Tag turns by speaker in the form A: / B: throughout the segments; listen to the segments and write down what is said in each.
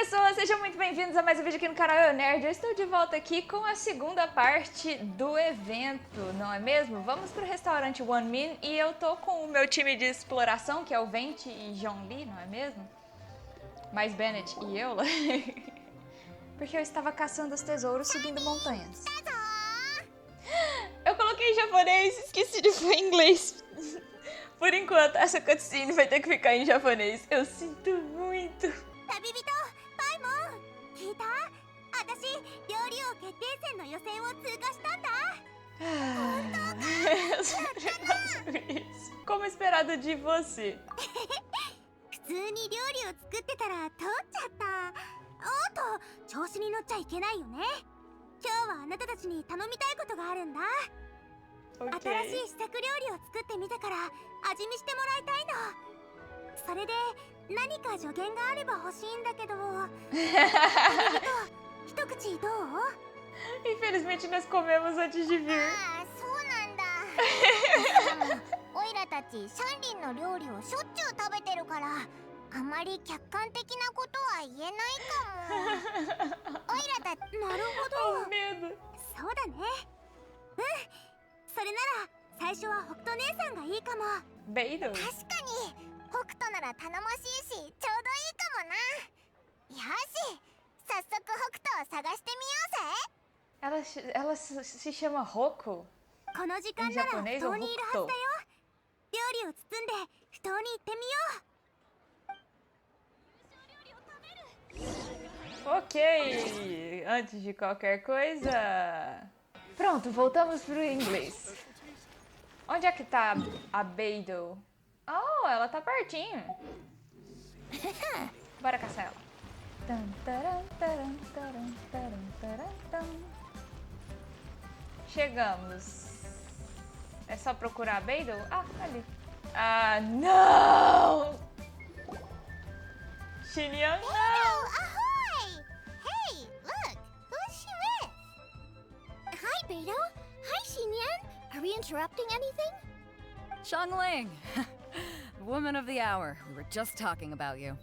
A: pessoas, sejam muito bem-vindos a mais um vídeo aqui no canal Eu Nerd. Eu estou de volta aqui com a segunda parte do evento, não é mesmo? Vamos pro restaurante One Min e eu tô com o meu time de exploração, que é o Vente e Zhongli, não é mesmo? Mais Bennett e eu, porque eu estava caçando os tesouros subindo montanhas. Eu coloquei em japonês, esqueci de pôr em inglês. Por enquanto, essa cutscene vai ter que ficar em japonês. Eu sinto muito. Como esperado de você. Infelizmente nós comemos antes de vir. Oh, medo. Beidou. Ela se chama Roku? Em japonês ou Hokuto? Ok, antes de qualquer coisa... Pronto, voltamos pro inglês. Onde é que tá a Beidou? Oh, ela tá pertinho. Bora caçar ela. Chegamos. É só procurar a Beidou? Ah, ali. Ah, não! Xinyan, não!
B: Ahoy! Hey, look! Who's she with? Hi, Beidou. Hi, Xinyan. Are we interrupting anything?
C: Xiangling! Woman of the hour. We were just talking about you.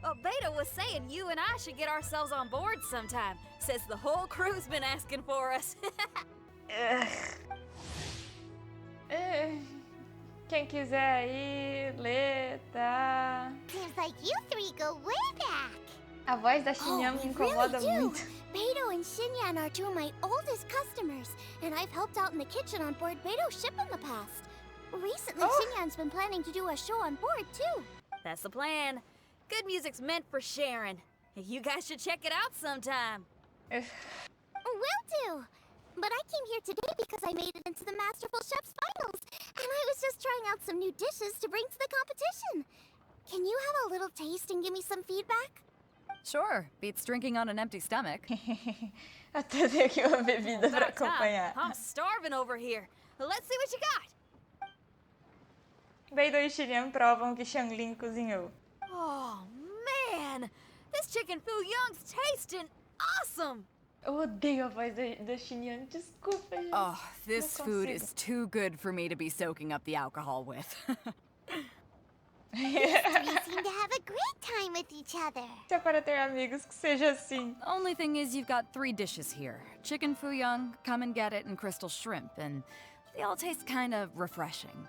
D: Oh, Beidou was saying you and I should get ourselves on board sometime. Says the whole crew's been asking for us.
A: Quem quiser ir, lê, tá?
B: Seems like you three go way back.
A: A voz da Xinyan me incomoda muito.
B: Beidou and Xinyan are two of my oldest customers, and I've helped out in the kitchen on board Beidou's ship in the past. Recently, Xinyan's been planning to do a show on board, too.
D: That's the plan. Good music's meant for sharing. You guys should check it out sometime.
B: Will do. But I came here today because I made it into the Masterful Chef's Finals, and I was just trying out some new dishes to bring to the competition. Can you have a little taste and give me some feedback?
C: Sure, beats drinking on an empty stomach.
A: Até ter aqui uma bebida pra acompanhar.
D: I'm starving over here. Let's see what you got.
A: Beidou e Xinyan provam que Xiangling cozinhou.
D: Oh, man! This chicken fu young's tasting awesome!
A: Eu odeio a voz da Xinyan, desculpa, gente.
C: Oh, this food is too good for me to be soaking up the alcohol with.
B: We seem to have a great time with each other.
A: Se é para ter amigos que seja assim.
C: Only thing is you've got 3 dishes here. Chicken fuyang, come and get it, and crystal shrimp, and they all taste kind of refreshing.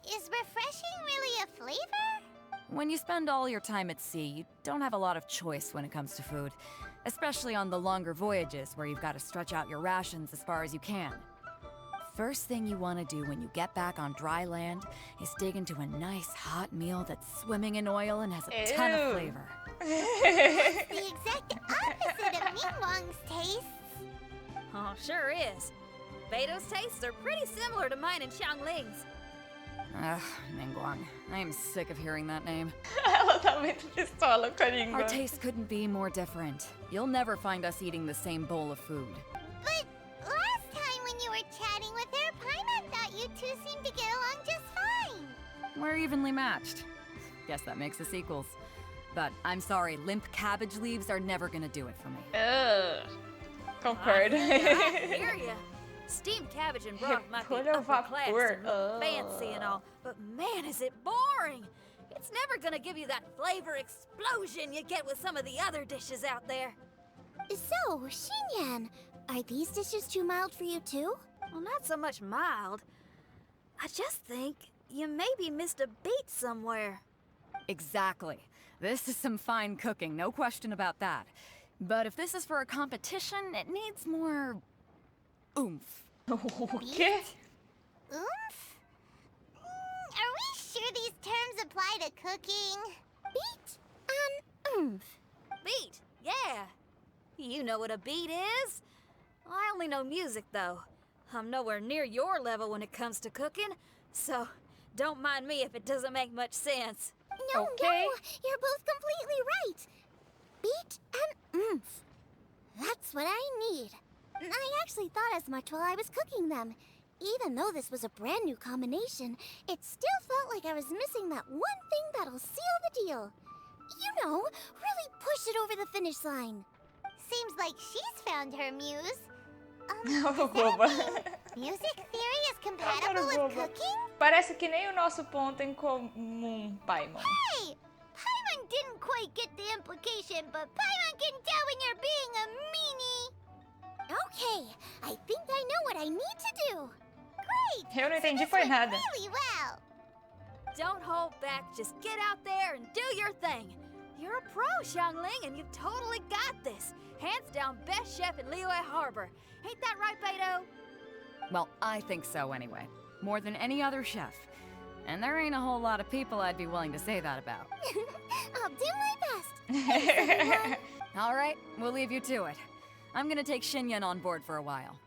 B: Is refreshing really a flavor?
C: When you spend all your time at sea, you don't have a lot of choice when it comes to food, especially on the longer voyages where you've got to stretch out your rations as far as you can. First thing you want to do when you get back on dry land is dig into a nice hot meal that's swimming in oil and has a ton of flavor.
B: It's the exact opposite of Mingwang's tastes.
D: Oh, sure is. Beidou's tastes are pretty similar to mine and Xiangling's.
C: Ugh, Ningguang. I am sick of hearing that name.
A: Ela tá muito pistola com a língua.
C: Our tastes couldn't be more different. You'll never find us eating the same bowl of food.
B: But last time when you were chatting with her, Paimon thought you two seemed to get along just fine.
C: We're evenly matched. Guess that makes us equals. But I'm sorry, limp cabbage leaves are never gonna do it for me.
A: Concordo.
D: I hear ya. Steamed cabbage and broth might be
A: Repolho ao
D: upper class
A: vapor.
D: and look fancy and all, but man, is it boring! It's never gonna give you that flavor explosion you get with some of the other dishes out there.
B: So, Xinyan, are these dishes too mild for you too?
D: Well, not so much mild. I just think you maybe missed a beat somewhere.
C: Exactly. This is some fine cooking, no question about that. But if this is for a competition, it needs more oomph.
A: O quê?
B: Oomph? Are we sure these terms apply to cooking? Beat and oomph.
D: Beat, yeah. You know what a beat is? I only know music, though. I'm nowhere near your level when it comes to cooking, so don't mind me if it doesn't make much sense.
B: No,
A: Okay.
B: no, you're both completely right. Beat and oomph. That's what I need. I actually thought as much while I was cooking them. Even though this was a brand new combination, it still felt like I was missing that one thing that'll seal the deal. You know, really push it over the finish line. Seems like she's found her muse.
A: Boba.
B: Music theory is compatible with
A: boba.
B: cooking?
A: Parece que nem o nosso ponto em comum, Paimon.
B: Hey! Paimon didn't quite get the implication, but Paimon can tell when you're being a meanie. Okay, I think I know what I need to do. Great!
A: Eu não entendi
B: This
A: foi
B: went
A: nada.
B: really well.
D: Don't hold back, just get out there and do your thing. You're a pro, Xiangling, and you've totally got this. Hands down best chef in Liyue Harbor. Ain't that right, Beto?
C: Well, I think so anyway. More than any other chef. And there ain't a whole lot of people I'd be willing to say that about.
B: I'll do my best. Thanks, everyone.
C: All right, we'll leave you to it. I'm gonna take Xinyan on board for a while.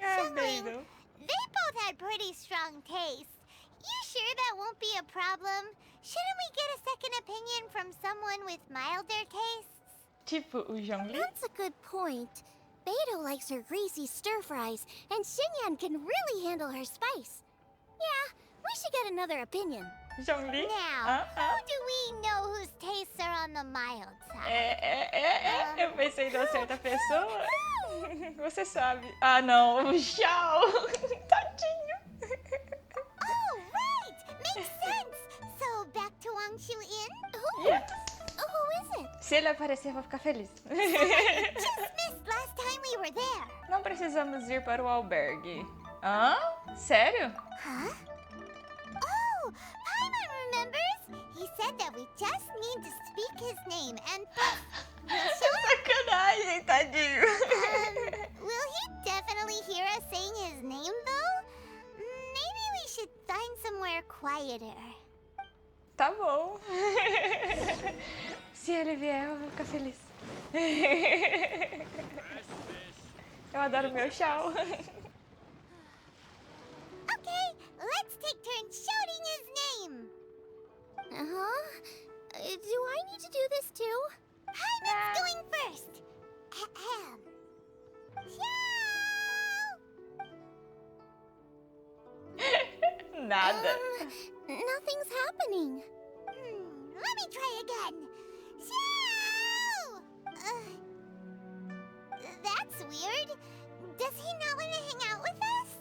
A: Beto.
B: They both had pretty strong taste. You sure that won't be a problem? Shouldn't we get a second opinion from someone with milder tastes?
A: Tipo o Zhongli.
B: That's a good point. Beto likes her greasy stir-fries, and Xinyan can really handle her spice. Yeah, we should get another opinion.
A: Zhongli?
B: Now, how do we know whose tastes are on the mild side?
A: Eu pensei na certa pessoa. Você sabe. Ah, não. Tchau. Tadinho.
B: Oh, right! Makes sense! So, back to Wangshu Inn?
A: Yes.
B: Who is it?
A: Se ele aparecer, eu vou ficar feliz.
B: Just missed last time we were there.
A: Não precisamos ir para o albergue. Hã? Sério?
B: Huh? Oh, Paimon remembers? He said that we just need to speak his name and we'll show
A: Sacanagem, tadinho.
B: will he definitely hear us saying his name, though? Maybe we should find somewhere quieter.
A: Tá bom. Se ele vier, eu vou ficar feliz. Eu adoro meu tchau.
B: Okay, let's take turns shouting his name. Uh-huh. Do I need to do this too? Paimon's going first. Ahem. Ciao!
A: Nada.
B: Nothing's happening. Let me try again. Ciao! That's weird. Does he not want to hang out with us?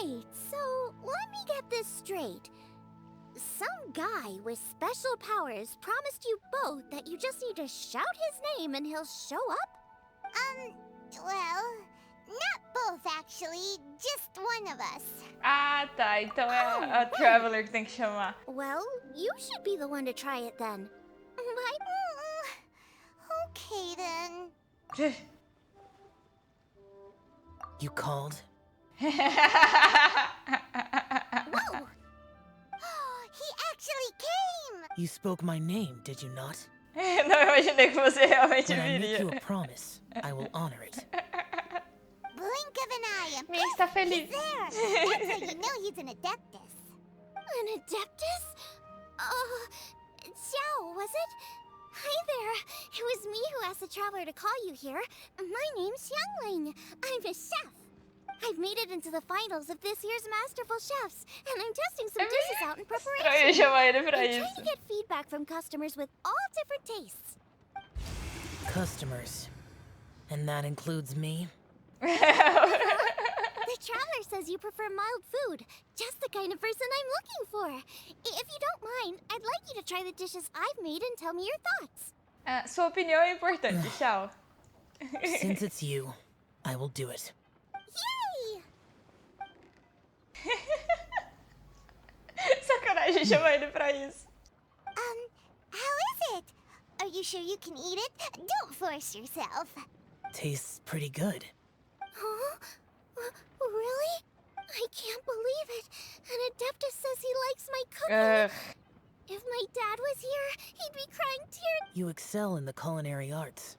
B: Wait, so let me get this straight. Some guy with special powers promised you both that you just need to shout his name and he'll show up? Well, not both actually, just one of us.
A: Ah, tá. Então é a Traveler que tem que chamar.
B: Well, you should be the one to try it then. Okay then.
E: You called?
B: Whoa! He actually came!
E: You spoke my name, did you not?
A: Não imaginei que você realmente
E: When I make you
A: viria.
E: a promise, I will honor it.
B: Blink of an eye and
A: Mia está
B: he's
A: feliz.
B: there! That's how you know he's an adeptus. An adeptus? Xiao, was it? Hi there. It was me who asked the traveler to call you here. My name's Xiangling. I'm a chef. I've made it into the finals of this year's Masterful Chefs, and I'm testing some dishes out in
A: Estranho
B: preparation.
A: chamar ele pra
B: I'm
A: isso.
B: trying to get feedback from customers with all different tastes.
E: Customers. And that includes me?
B: The traveler says you prefer mild food. Just the kind of person I'm looking for. If you don't mind, I'd like you to try the dishes I've made and tell me your thoughts.
A: Sua opinião é importante, tchau.
E: Since it's you, I will do it.
B: Yay!
A: Sacanagem chamar ele pra isso.
B: How is it? Are you sure you can eat it? Don't force yourself.
E: Tastes pretty good.
B: Huh? Really? I can't believe it. An Adeptus says he likes my cooking. If my dad was here, he'd be crying tears.
E: You excel in the culinary arts.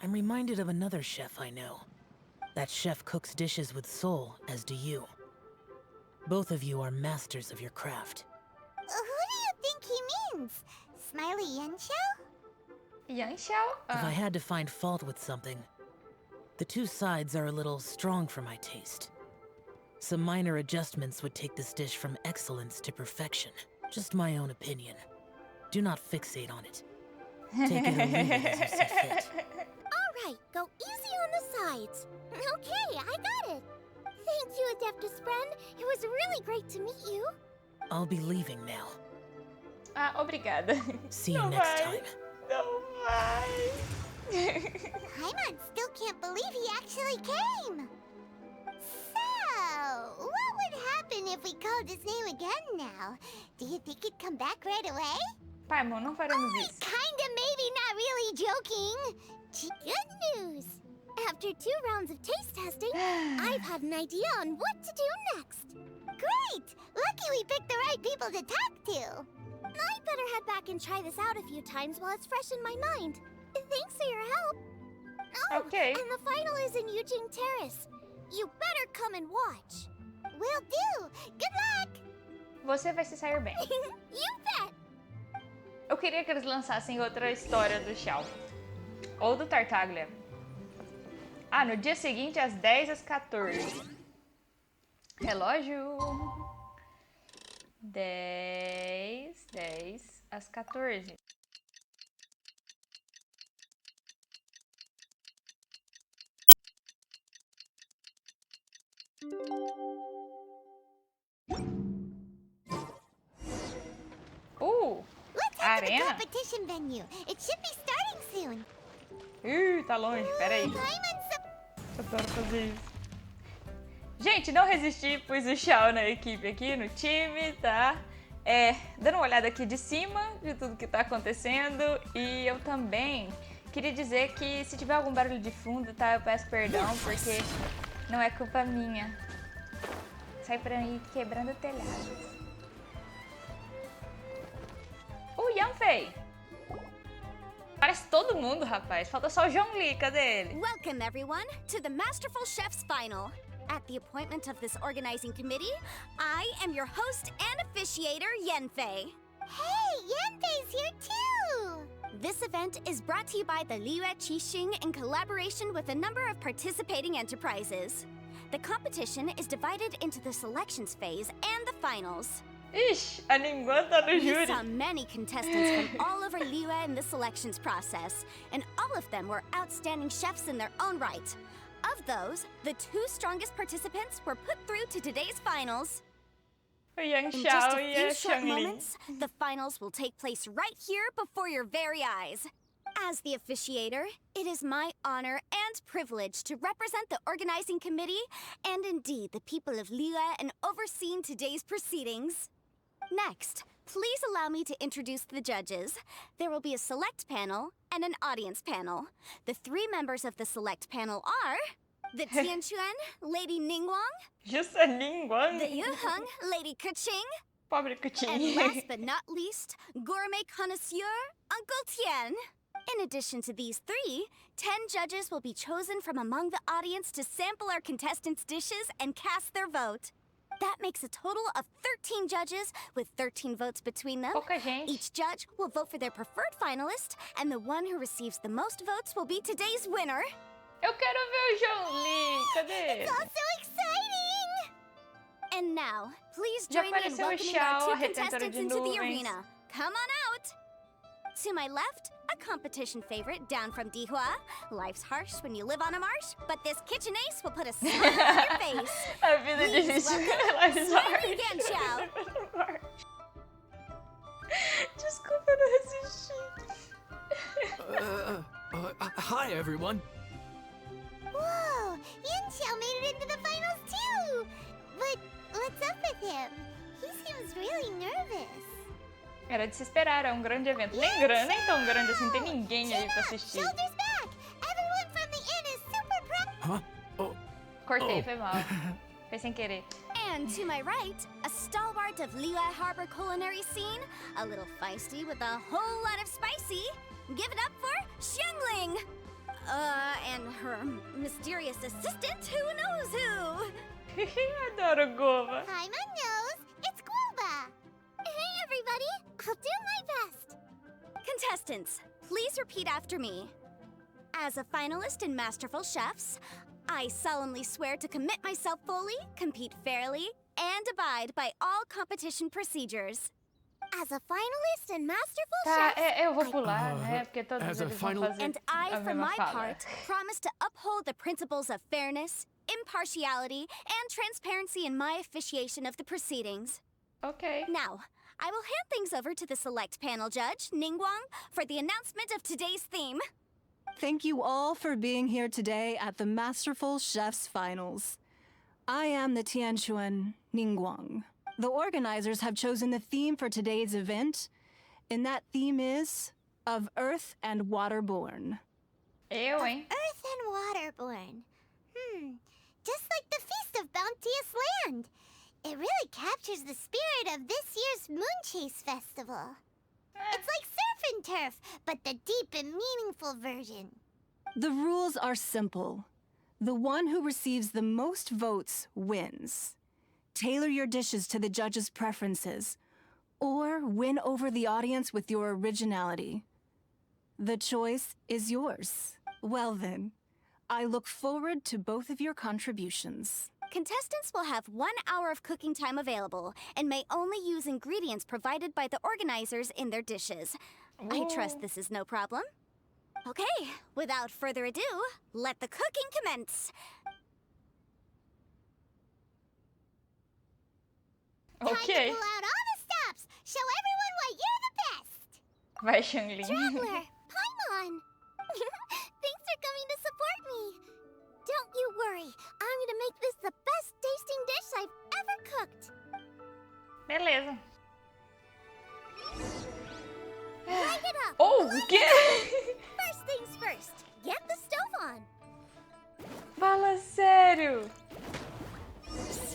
E: I'm reminded of another chef I know. That chef cooks dishes with soul, as do you. Both of you are masters of your craft.
B: Who do you think he means? Smiley Yanxiao?
A: Yang Xiao?
E: If I had to find fault with something, the two sides are a little strong for my taste. Some minor adjustments would take this dish from excellence to perfection. Just my own opinion. Do not fixate on it. Take it or leave it as you see fit.
B: Alright, go easy on the sides. Okay, I got it. Thank you, Adeptus friend. It was really great to meet you.
E: I'll be leaving now.
A: Obrigada.
E: See you
A: Não
E: next
A: vai.
E: time.
A: Não vai.
B: Paimon still can't believe he actually came. So, what would happen if we called his name again now? Do you think he'd come back right away?
A: Paimon, não faremos isso.
B: Kinda, maybe, not really joking. Good news. After 2 rounds of taste testing, I've had an idea on what to do next. Great! Lucky we picked the right people to talk to. I'd better head back and try this out a few times while it's fresh in my mind. Thanks for your help. Oh,
A: Okay.
B: and the final is in Eugene Terrace. You better come and watch. Will do. Good luck.
A: Você vai se sair bem.
B: You bet.
A: Eu queria que eles lançassem outra história do Xiao. Ou do Tartaglia. No dia seguinte, às 10 às 14. Relógio. 10 às 14.
B: Let's head to the
A: Arena?
B: competition venue. It should be starting soon.
A: Tá longe, peraí.
B: Paimon's
A: Adoro fazer isso. Gente, não resisti, pus o Xiao na equipe aqui, no time, tá? Dando uma olhada aqui de cima de tudo que tá acontecendo. E eu também queria dizer que se tiver algum barulho de fundo, tá? Eu peço perdão, porque não é culpa minha. Sai pra aí quebrando telhados. Yanfei! Parece todo mundo, rapaz. Falta só o Zhongli, cadê ele?
F: Welcome, everyone, to the Masterful Chef's Final. At the appointment of this organizing committee, I am your host and officiator, Yanfei.
B: Hey, Yanfei's here too!
F: This event is brought to you by the Liyue Qixing in collaboration with a number of participating enterprises. The competition is divided into the selections phase and the finals.
A: Ixi, a Ningguang tá no
F: We
A: júri.
F: saw many contestants from all over Liyue in the selections process, and all of them were outstanding chefs in their own right. Of those, the 2 strongest participants were put through to today's finals.
A: O Yang
F: In just
A: Xiao
F: a
A: e
F: few
A: a
F: short
A: Xiangli.
F: moments, the finals will take place right here before your very eyes. As the officiator, it is my honor and privilege to represent the organizing committee and indeed the people of Liyue in overseeing today's proceedings. Next, please allow me to introduce the judges. There will be a select panel and an audience panel. The 3 members of the select panel are the Tianquan, Lady Ningguang,
A: Just a Ningguang.
F: the Yuheng, Lady Keqing,
A: Pobre
F: and
A: Cutinho.
F: last but not least, gourmet connoisseur, Uncle Tian. In addition to these 3, 10 judges will be chosen from among the audience to sample our contestants' dishes and cast their vote. That makes a total of 13 judges with 13 votes between them.
A: Pouca gente.
F: Each judge will vote for their preferred finalist, and the one who receives the most votes will be today's winner.
A: Eu quero ver o Zhongli. Cadê ele?
B: It's all so exciting!
F: And now, please
A: Já
F: join me in
A: apareceu o
F: welcoming
A: Xiao,
F: our
A: a
F: 2
A: retentora
F: contestants
A: de
F: into the
A: nuvens.
F: arena. Come on out! To my left, a competition favorite down from Dihua. Life's harsh when you live on a marsh, but this kitchen ace will put a smile on your face.
A: A vida
F: Please
A: difícil.
F: welcome Smiley Genshin.
A: Desculpa, eu não resisti.
G: Hi, everyone.
B: Whoa! Yanxiao made it into the finals too! But what's up with him? He seems really nervous.
A: Era de se esperar, é um grande evento. Nem tão grande assim, tem ninguém aí pra assistir.
B: Shoulders back! Everyone from the inn is super proud.
G: Huh? Oh,
A: Cortei, foi mal. Foi sem querer.
F: And to my right, a stalwart of Liyue Harbor culinary scene, a little feisty with a whole lot of spicy. Give it up for Xiangling! And her mysterious assistant, who knows who?
A: Adoro Gova.
B: Hi, my nose. It's Guoba. Hey, everybody. I'll do my best.
F: Contestants, please repeat after me. As a finalist in Masterful Chefs, I solemnly swear to commit myself fully, compete fairly, and abide by all competition procedures.
B: As a finalist in Masterful
A: Tá,
B: Chefs,
A: eu vou pular, né? Porque todos
G: as a
A: eles vão
G: final-
A: fazer
F: And
A: a
F: I, for
A: mesma
F: my
A: fala.
F: part, promise to uphold the principles of fairness, impartiality, and transparency in my officiation of the proceedings.
A: Ok.
F: Now, I will hand things over to the select panel judge, Ningguang, for the announcement of today's theme.
H: Thank you all for being here today at the Masterful Chefs Finals. I am the Tianquan Ningguang. The organizers have chosen the theme for today's event, and that theme is of Earth and Waterborn.
A: Eu, hein?
B: Earth and Waterborn. Just like the Feast of Bounteous Land. It really captures the spirit of this year's Moon Chase Festival. It's like surf and turf, but the deep and meaningful version.
H: The rules are simple. The one who receives the most votes wins. Tailor your dishes to the judges' preferences, or win over the audience with your originality. The choice is yours. Well then, I look forward to both of your contributions.
F: Contestants will have 1 hour of cooking time available and may only use ingredients provided by the organizers in their dishes. I trust this is no problem. Okay, without further ado, let the cooking commence.
B: Time
A: Ok.
B: to pull out all the stops. Show everyone why you're the best.
A: Vai, Xiangling.
B: Traveler, Paimon. Thanks for coming to support me. Don't you worry. I'm gonna make this the best tasting dish I've ever cooked.
A: Beleza.
B: Light it up.
A: Oh, o quê?
B: First things first. Get the stove on.
A: Fala sério.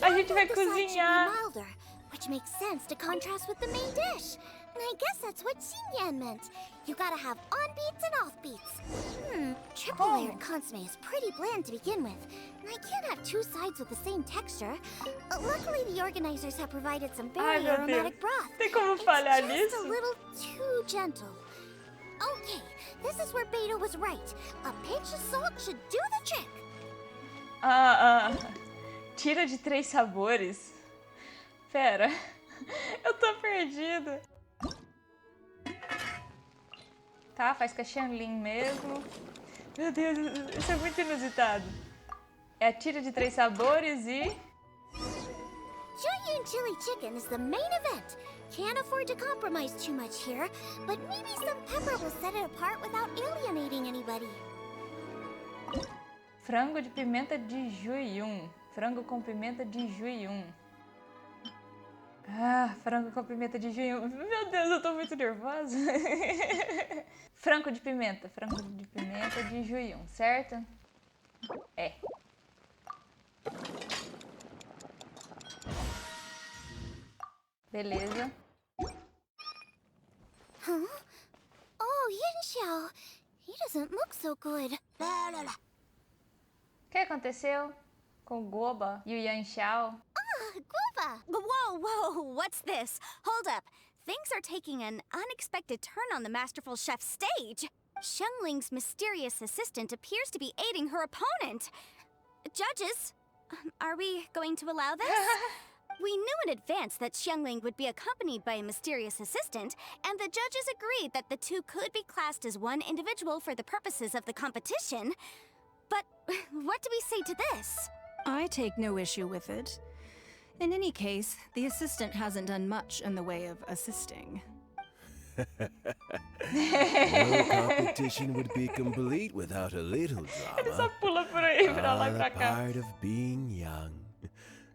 A: A gente vai
B: The side should be
A: cozinhar.
B: milder, which makes sense to contrast with the main dish. And I guess that's what Xingyan meant. You gotta have on-beats and off-beats. Triple layered consomme is pretty bland to begin with, and I can't have two sides with the same texture. Luckily, the organizers have provided some
A: Ai,
B: very
A: meu
B: aromatic
A: Deus.
B: broth.
A: Tem como falhar
B: Just
A: nisso?
B: a little too gentle. Okay, this is where Beta was right. A pinch of salt should do the trick.
A: Tira de 3 sabores. Pera, eu tô perdida. Tá, faz com a Xiangling mesmo. Meu Deus, isso é muito inusitado. É a tira de 3 sabores e...
B: Jueyun chili chicken is the main event. Can't afford to compromise too much here, but maybe some pepper will set it apart without alienating anybody.
A: Frango de pimenta de Jueyun. Frango com pimenta de Jueyun. Frango com pimenta de Jueyun. Meu Deus, eu tô muito nervosa. Frango de pimenta de Jueyun, certo? É. Beleza.
B: Huh? Oh, Yanxiao. He doesn't look so good.
A: O que aconteceu com o Goba e o Yanxiao?
B: Guoba!
F: Whoa, what's this? Hold up. Things are taking an unexpected turn on the Masterful Chef stage. Xiangling's mysterious assistant appears to be aiding her opponent. Judges, are we going to allow this? We knew in advance that Xiangling would be accompanied by a mysterious assistant, and the judges agreed that the two could be classed as one individual for the purposes of the competition. But what do we say to this?
H: I take no issue with it. In any case, the assistant hasn't done much in the way of assisting.
I: No competition would be complete without a little
A: Ele só
I: drama.
A: pula por aí, pra lá e
I: All
A: pra
I: a
A: cá.
I: part of being young.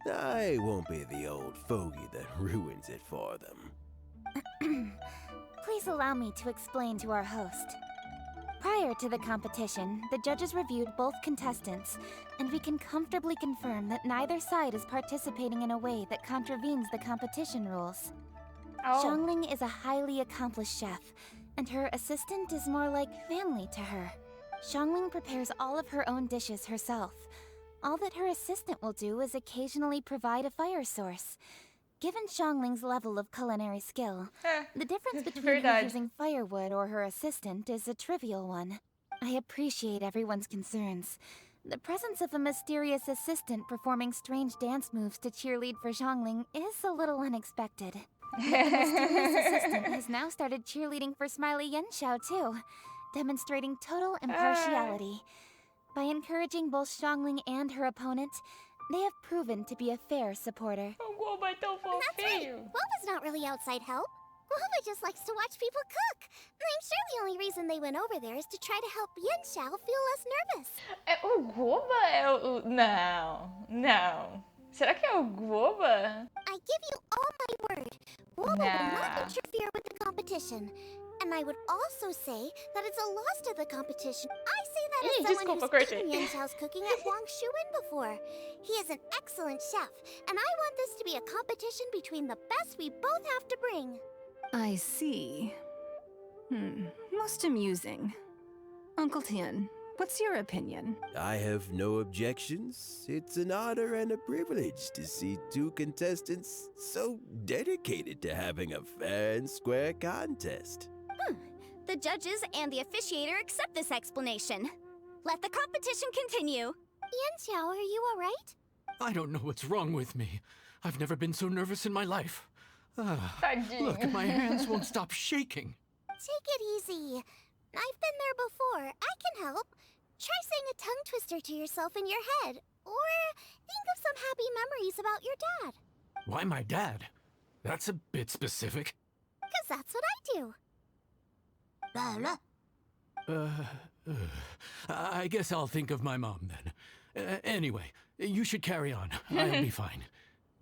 I: I won't be the old fogey that ruins it for them.
B: Please allow me to explain to our host. Prior to the competition, the judges reviewed both contestants, and we can comfortably confirm that neither side is participating in a way that contravenes the competition rules.
A: Oh.
B: Xiangling is a highly accomplished chef, and her assistant is more like family to her. Xiangling prepares all of her own dishes herself. All that her assistant will do is occasionally provide a fire source. Given Xiangling's level of culinary skill, the difference between her
A: Verdade.
B: using firewood or her assistant is a trivial one. I appreciate everyone's concerns. The presence of a mysterious assistant performing strange dance moves to cheerlead for Xiangling is a little unexpected. The mysterious assistant has now started cheerleading for Smiley Yenshao too, demonstrating total impartiality. By encouraging both Xiangling and her opponent, they have proven to be a fair supporter.
A: O Gobo é tão
B: That's right.
A: fofinho.
B: Woba's not really outside help. Woba just likes to watch people cook. I'm sure the only reason they went over there is to try to help Yenshao feel less nervous.
A: O Goba é o... Não, não. Será que é o Goba?
B: I give you all my word. Woba will not interfere with the competition. And I would also say that it's a loss to the competition. I say that as someone
A: desculpa,
B: who's
A: cortei.
B: eaten Yenshao's cooking at Wangshuin before. He is an excellent chef, and I want this to be a competition between the best we both have to bring.
H: I see. Most amusing. Uncle Tian, what's your opinion?
I: I have no objections. It's an honor and a privilege to see two contestants so dedicated to having a fair and square contest.
F: The judges and the officiator accept this explanation. Let the competition continue.
B: Yenshao, are you alright?
G: I don't know what's wrong with me. I've never been so nervous in my life.
A: Tadinho.
G: Look, my hands won't stop shaking.
B: Take it easy. I've been there before. I can help. Try saying a tongue twister to yourself in your head. Or think of some happy memories about your dad.
G: Why my dad? That's a bit specific.
B: 'Cause that's what I do.
G: I guess I'll think of my mom then. Anyway, you should carry on. I'll be fine.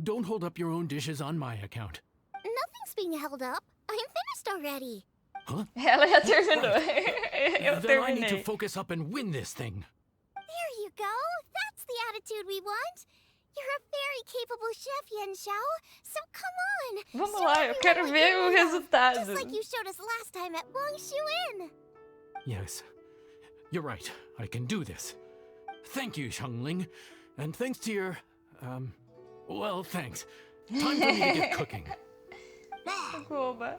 G: Don't hold up your own dishes on my account.
B: Nothing's being held up. I'm finished already.
G: Huh?
A: Ela já terminou. Eu
G: Then I need to
A: terminei.
G: focus up and win this thing.
B: There you go. That's the attitude we want. You're a very capable chef, Yenshao. So come on.
A: Vamos
B: show
A: lá, eu
B: everyone
A: quero
B: what
A: ver
B: you
A: o
B: know,
A: resultado.
B: Just like you showed us last time at Wangshuin.
G: Yes, you're right. I can do this. Thank you, Xiangling. And thanks to your, well, thanks. Time for me to get cooking.
A: Goba.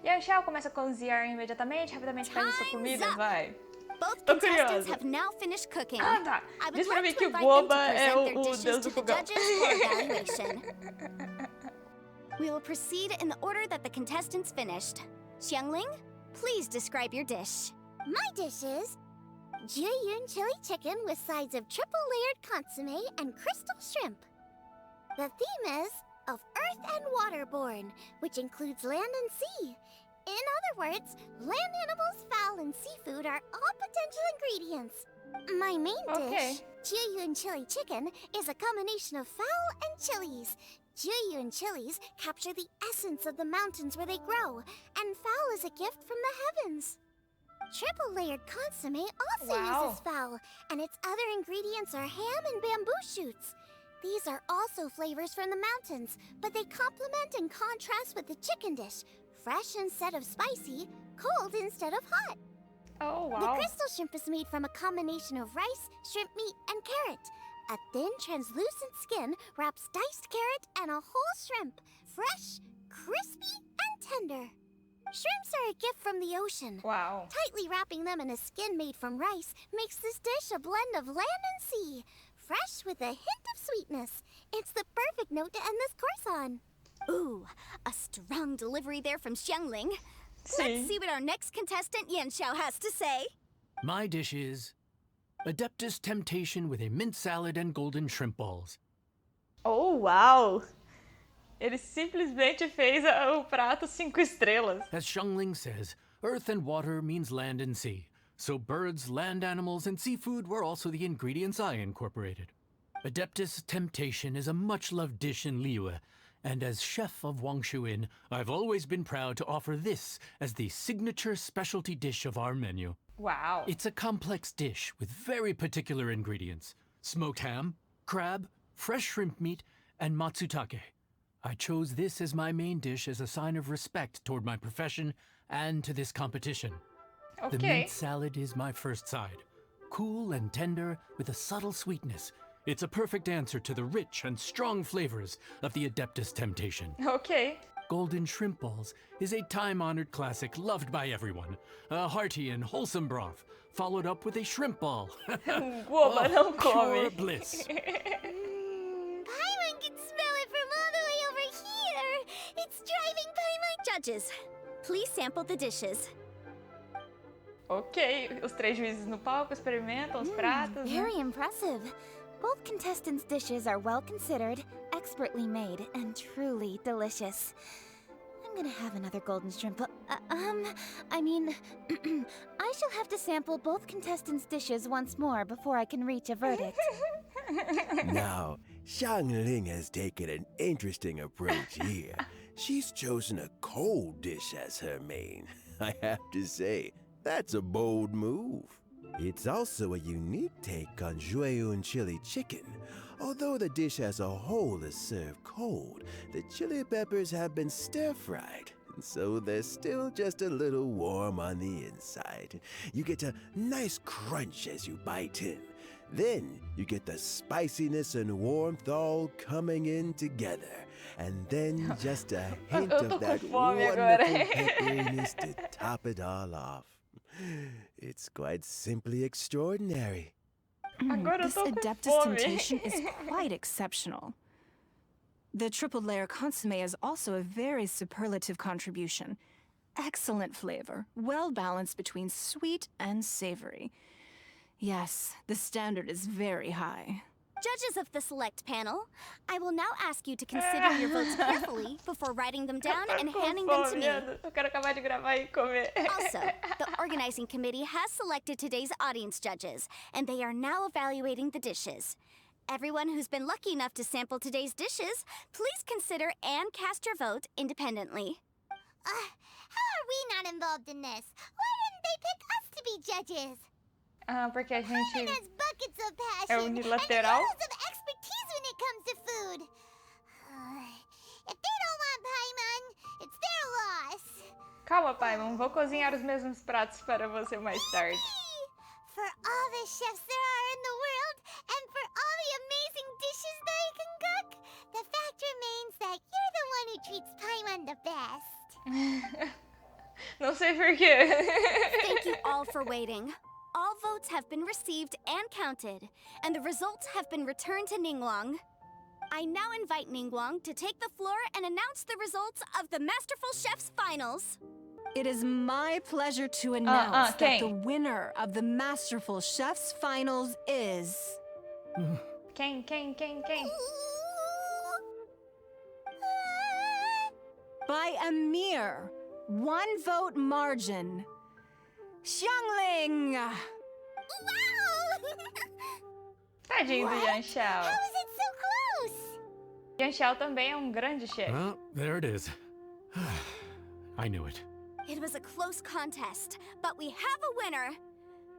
A: Yenshao começa a cozinhar imediatamente, rapidamente faz a sua comida,
F: up.
A: vai.
F: Both
A: Tô
F: contestants
A: curiosa.
F: have now finished cooking.
A: Ah, tá.
F: I would
A: Diz pra
F: like
A: mim
F: to
A: que o
F: invite them to
A: Goba é
F: present their
A: o
F: dishes
A: deus
F: to
A: do
F: the
A: fogão.
F: judges for evaluation. We will proceed in the order that the contestants finished. Xiangling, please describe your dish.
B: My dish is Jiyun chili chicken with sides of triple-layered consomme and crystal shrimp. The theme is of earth and waterborne, which includes land and sea. In other words, land animals, fowl, and seafood are all potential ingredients. My main
A: Okay.
B: dish, Jiyun chili chicken, is a combination of fowl and chilies. Jiyun chilies capture the essence of the mountains where they grow, and fowl is a gift from the heavens. Triple-layered consomme also
A: Wow.
B: uses fowl, and its other ingredients are ham and bamboo shoots. These are also flavors from the mountains, but they complement and contrast with the chicken dish, fresh instead of spicy, cold instead of hot.
A: Oh,
B: The
A: wow.
B: crystal shrimp is made from a combination of rice, shrimp meat, and carrot. A thin, translucent skin wraps diced carrot and a whole shrimp, fresh, crispy, and tender. Shrimps are a gift from the ocean.
A: Wow.
B: Tightly wrapping them in a skin made from rice makes this dish a blend of land and sea, fresh with a hint of sweetness. It's the perfect note to end this course on. Ooh, a strong delivery there from Xiangling. Let's see what our next contestant Yanxiao has to say.
G: My dish is Adeptus Temptation with a mint salad and golden shrimp balls.
A: Oh, uau! Ele simplesmente fez o prato 5 estrelas.
G: As Xiangling says, earth and water means land and sea. So birds, land animals, and seafood were also the ingredients I incorporated. Adeptus Temptation is a much-loved dish in Liyue, and as chef of Wangshu Inn, I've always been proud to offer this as the signature specialty dish of our menu.
A: Wow.
G: It's a complex dish with very particular ingredients. Smoked ham, crab, fresh shrimp meat, and matsutake. I chose this as my main dish as a sign of respect toward my profession and to this competition.
A: Okay.
G: The mint salad is my first side. Cool and tender with a subtle sweetness. It's a perfect answer to the rich and strong flavors of the Adeptus Temptation.
A: Ok.
G: Golden shrimp balls is a time-honored classic loved by everyone. A hearty and wholesome broth, followed up with a shrimp ball.
A: Boba, não
G: Pure
A: come.
G: bliss.
B: Paimon can smell it from all the way over here. It's driving Paimon.
F: Judges, please sample the dishes.
A: Ok, os 3 juízes no palco experimentam os pratos. né?
B: Very impressive. Both contestants' dishes are well considered, expertly made, and truly delicious. I'm gonna have another golden shrimp. I mean, I shall have to sample both contestants' dishes once more before I can reach a verdict.
I: Now, Xiangling has taken an interesting approach here. She's chosen a cold dish as her main. I have to say, that's a bold move. It's also a unique take on Jueyun chili chicken. Although the dish as a whole is served cold, the chili peppers have been stir-fried, and so they're still just a little warm on the inside. You get a nice crunch as you bite in. Then you get the spiciness and warmth all coming in together. And then just a hint
A: Eu tô
I: of that
A: com fome
I: wonderful
A: agora.
I: pepperiness to top it all off. It's quite simply extraordinary.
A: Agora eu
H: This
A: tô com
H: Adeptus
A: fome.
H: Temptation is quite exceptional. The triple layer consomme is also a very superlative contribution. Excellent flavor, well balanced between sweet and savory. Yes, the standard is very high.
F: Judges of the select panel, I will now ask you to consider your votes carefully before writing them down
A: Tô
F: and
A: com
F: handing them to
A: fome,
F: me.
A: eu quero acabar de gravar e comer.
F: Also, the organizing committee has selected today's audience judges, and they are now evaluating the dishes. Everyone who's been lucky enough to sample today's dishes, please consider and cast your vote independently.
B: How are we not involved in this? Why didn't they pick us to be judges?
A: Ah, porque a
B: Paimon
A: gente
B: has buckets of
A: é
B: passion
A: unilateral.
B: and loads of expertise when it comes to food. If they don't want Paimon, it's their loss.
A: Calma, pai, não vou cozinhar os mesmos pratos para você mais tarde.
B: For all the chefs there are in the world, and for all the amazing dishes they can cook, the fact remains that you're the one who treats Paimon the best.
A: Não sei porquê.
F: Thank you all for waiting. All votes have been received and counted, and the results have been returned to Ningguang. I now invite Ningguang to take the floor and announce the results of the Masterful Chef's Finals.
H: It is my pleasure to announce that
A: quem?
H: the winner of the Masterful Chef's Finals is...
A: Quem?
H: by a mere 1 vote margin, Xiangling!
B: Wow!
A: Tadinho do Yanxiao.
B: How is it so close?
A: Yanxiao também é um grande chefe.
G: Well, there it is. I knew it.
F: It was a close contest, but we have a winner.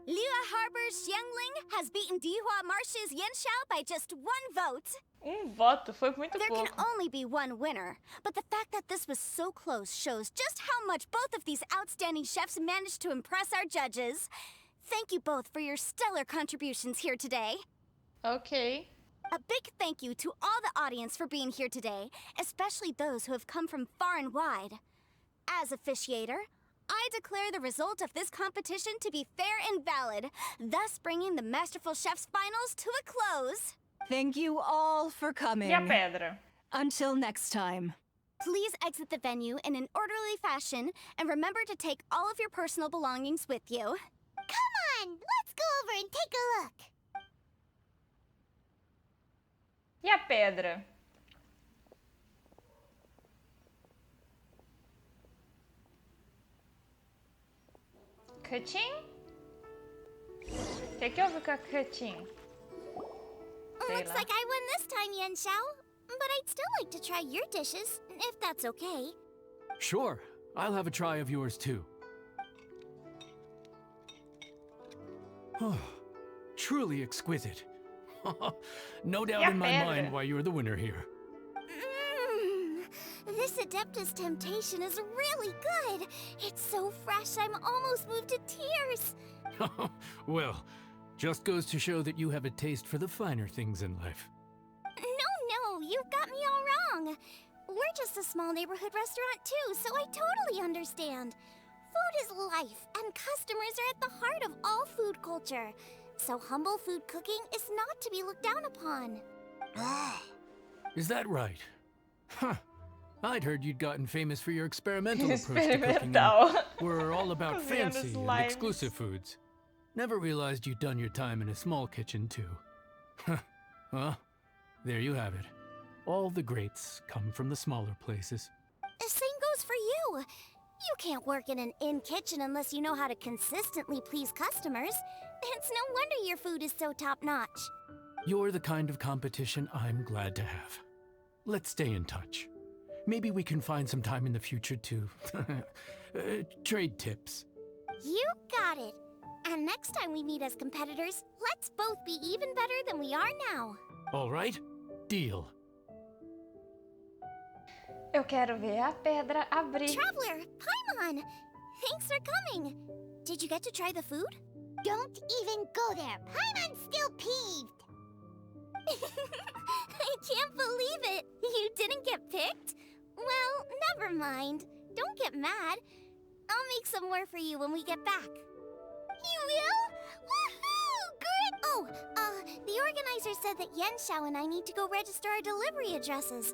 F: Liyue Harbor's Xiangling has beaten Dihua Marsh's Yanxiao by just 1 vote.
A: Voto, foi muito
F: There can
A: pouco.
F: only be one winner, but the fact that this was so close shows just how much both of these outstanding chefs managed to impress our judges. Thank you both for your stellar contributions here today.
A: Ok.
F: A big thank you to all the audience for being here today, especially those who have come from far and wide. As officiator, I declare the result of this competition to be fair and valid, thus bringing the Masterful Chef's Finals to a close.
H: Thank you all for coming.
A: E a pedra?
H: Until next time.
F: Please exit the venue in an orderly fashion, and remember to take all of your personal belongings with you.
B: Come on, let's go over and take a look.
A: E a pedra? Cutin? O que houve com a Cutin?
B: Looks like I won this time, Yan Xiao. But I'd still like to try your dishes, if that's okay.
G: Sure, I'll have a try of yours too. Truly exquisite. No doubt in my mind why you're the winner here.
B: This Adeptus Temptation is really good. It's so fresh, I'm almost moved to tears.
G: Well, just goes to show that you have a taste for the finer things in life.
B: No, you've got me all wrong. We're just a small neighborhood restaurant too, so I totally understand. Food is life, and customers are at the heart of all food culture. So humble food cooking is not to be looked down upon.
G: Is that right? Huh. I'd heard you'd gotten famous for your experimental approach to cooking and were all about fancy and exclusive foods. Never realized you'd done your time in a small kitchen too. Well, there you have it. All the greats come from the smaller places.
B: The same goes for you. You can't work in an inn kitchen unless you know how to consistently please customers. It's no wonder your food is so top-notch.
G: You're the kind of competition I'm glad to have. Let's stay in touch. Maybe we can find some time in the future to trade tips.
B: You got it. And next time we meet as competitors, let's both be even better than we are now.
G: All right? Deal.
A: Eu quero ver a pedra abrir.
B: Traveler, Paimon! Thanks for coming. Did you get to try the food? Don't even go there. Paimon's still peeved. I can't believe it. You didn't get picked? Well, never mind. Don't get mad. I'll make some more for you when we get back. You will? Woohoo! Good! Oh, the organizer said that Yan Xiao and I need to go register our delivery addresses.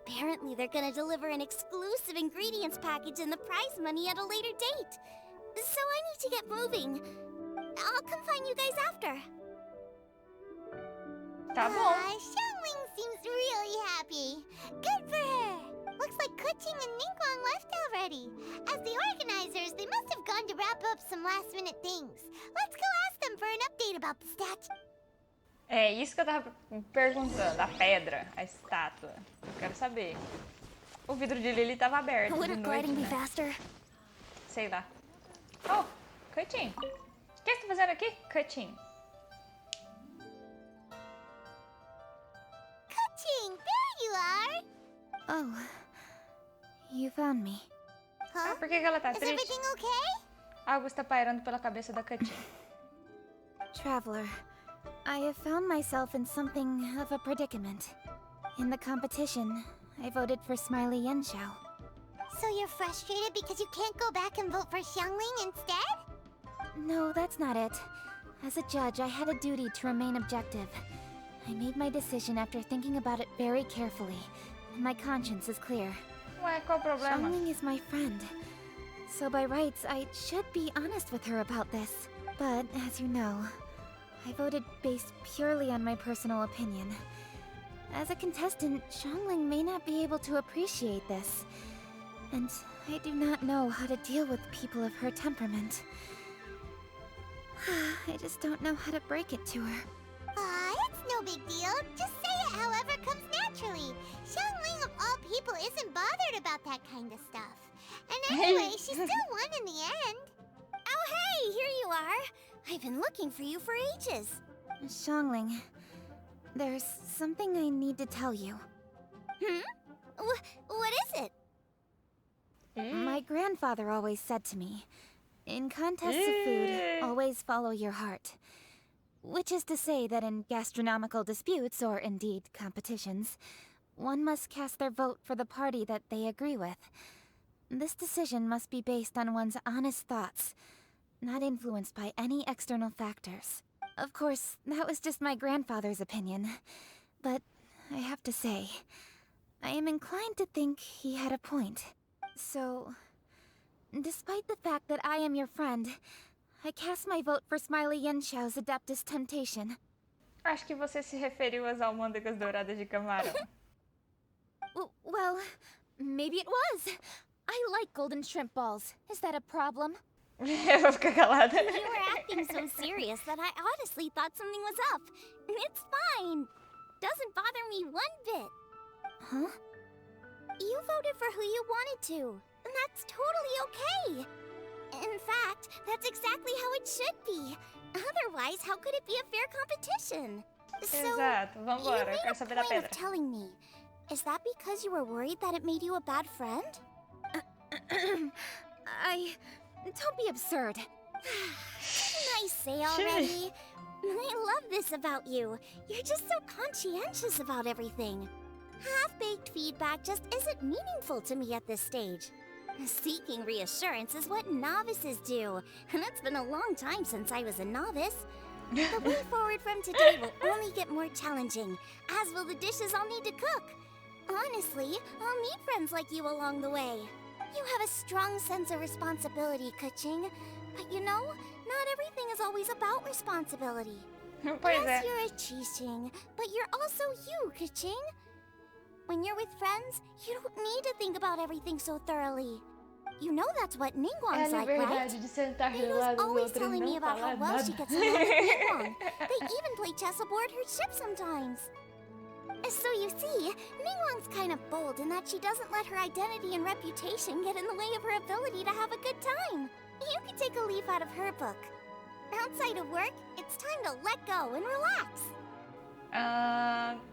B: Apparently, they're gonna deliver an exclusive ingredients package and the prize money at a later date. So I need to get moving. I'll come find you guys after.
A: Tá bom.
B: Xiangling seems really happy. Good for her. Looks like Kuching and Ningguang left already. As the organizers, they must have gone to wrap up some last-minute things. Let's go ask them for an update about the statue.
A: É isso que eu tava perguntando. A pedra, a estátua. Eu quero saber. O vidro de Lily tava aberto de noite, né?
B: Faster?
A: Sei lá. Oh, Cutin. O que você tá fazendo aqui, Cutin?
B: Kuching, there you are.
F: Oh, you found me.
A: Ah, por que ela tá
B: Is
A: triste?
B: everything okay?
A: Algo está pairando pela cabeça da Cutin.
F: Traveler, I have found myself in something of a predicament. In the competition, I voted for Smiley Yanxiao.
B: So you're frustrated because you can't go back and vote for Xiangling instead?
F: No, that's not it. As a judge, I had a duty to remain objective. I made my decision after thinking about it very carefully, and my conscience is clear.
A: Ué, qual o problema?
F: Xiangling is my friend, so by rights, I should be honest with her about this. But, as you know, I voted based purely on my personal opinion. As a contestant, Xiangling may not be able to appreciate this. And I do not know how to deal with people of her temperament. I just don't know how to break it to her.
B: It's no big deal. Just say it however comes naturally. Xiangling of all people isn't bothered about that kind of stuff. And anyway, she still won in the end. Oh hey, here you are. I've been looking for you for ages.
F: Xiangling, there's something I need to tell you.
B: What is it?
F: My grandfather always said to me, in contests of food, always follow your heart. Which is to say that in gastronomical disputes, or indeed competitions, one must cast their vote for the party that they agree with. This decision must be based on one's honest thoughts, not influenced by any external factors. Of course, that was just my grandfather's opinion. But I have to say, I am inclined to think he had a point. So, despite the fact that I am your friend, I cast my vote for Smiley Yenshau's Adeptus Temptation.
A: Acho que você se referiu às almôndegas douradas de camarão.
F: Well, maybe it was. I like golden shrimp balls. Is that a problem?
A: Eu vou ficar calada.
B: You were acting so serious that I honestly thought something was up. It's fine. Doesn't bother me one bit.
F: Huh?
B: You voted for who you wanted to, and that's totally okay. In fact, that's exactly how it should be. Otherwise, how could it be a fair competition?
A: Exato, vambora, eu quero saber da
B: You made a
A: pedra.
B: point of telling me. Is that because you were worried that it made you a bad friend?
F: Don't be absurd.
B: Didn't I say already? I love this about you. You're just so conscientious about everything. Half-baked feedback just isn't meaningful to me at this stage. Seeking reassurance is what novices do, and it's been a long time since I was a novice. The way forward from today will only get more challenging, as will the dishes I'll need to cook. Honestly, I'll need friends like you along the way. You have a strong sense of responsibility, Kuching. But you know, not everything is always about responsibility.
A: Pois
B: Yes,
A: é.
B: you're a Qixing, but you're also you, Kuching. When you're with friends, you don't need to think about everything so thoroughly. You know that's what
A: É a
B: Ningguang's like, right?
A: liberdade de sentar do
B: Ningguang's
A: lado do
B: always
A: outro e
B: telling me
A: não
B: about how
A: falar
B: well she
A: nada.
B: gets along with Ningguang. They even play chess aboard her ship sometimes. So you see, Ningguang's kind of bold in that she doesn't let her identity and reputation get in the way of her ability to have a good time. You can take a leaf out of her book. Outside of work, it's time to let go and relax.